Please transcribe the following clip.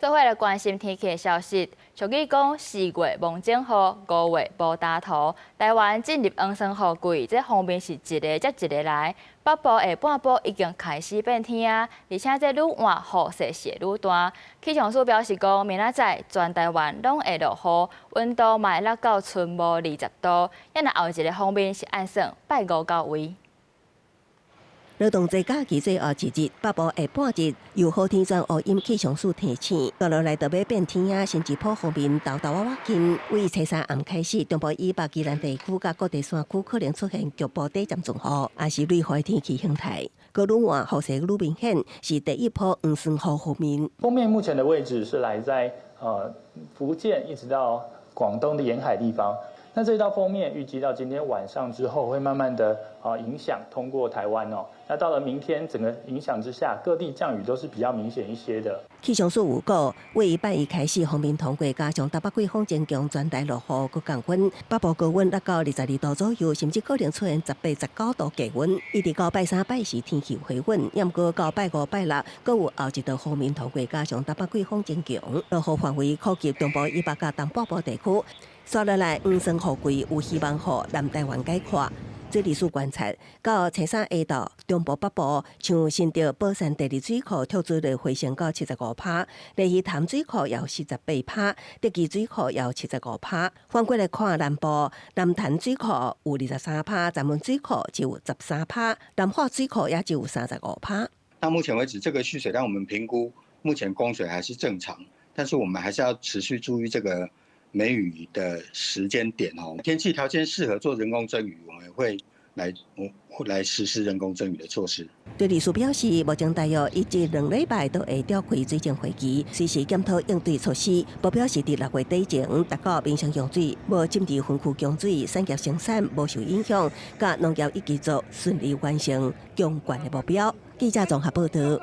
各位来关心天气的消息。俗语讲，4月望景雨，5月无大土。台湾进入黄霜雨季，这方面是一个接一个来。北部下半部已经开始变天啊，而且这愈晚雨势是愈大。气象署表示讲，明仔载全台湾拢会落雨，温度嘛会落到春末20度。也若后一个方面是按算拜5到位。劳动节假期最后一日，北部下半日有好天转乌阴，气象署提醒，接落来就要变天啊，甚至普方面豆豆仔紧。为初三暗开始，中部以北宜兰地区甲各地山区可能出现局部短暂阵雨，也是类雨天气形态。高愈晚雨势愈明显，是第一波黄霜雨后面。锋面目前的位置是来在福建一直到广东的沿海地方。那这道锋面预计到今天晚上之后，会慢慢的影响通过台湾哦。那到了明天，整个影响之下，各地降雨都是比较明显一些的。气象署预告，为拜一开始，锋面通过，加上台北季风增强，全台落雨搁降温，北部高温达到22度左右，甚至可能出现18、19度低温。一直到拜三、拜四天气回稳，要过到拜5、拜6，搁有后一道锋面通过，加上台北季风增强，落雨范围可及中部以北甲东北部地区。刷落来黄霜雨季有希望予南台湾解渴。这历史观察，到初三下昼，中部北部像新竹宝山第二水库跳水率回升到75%，丽鱼潭水库有48%，德基水库有75%。反过来看南部，南潭水库有23%，闸门水库只有13%，南化水库也只有35%。到目前为止，这个蓄水量我们评估，目前供水还是正常，但是我们还是要持续注意这个梅雨的时间点哦，天气条件适合做人工增雨，我们会来实施人工增雨的措施。对理事表示，目前大约1至2礼拜都会召开水情会议，随时检讨应对措施。目标是伫6月底前达到民生用水、无浸入分区供水、产业生产无受影响，甲农业一基作顺利完成相关的目标。记者综合报道。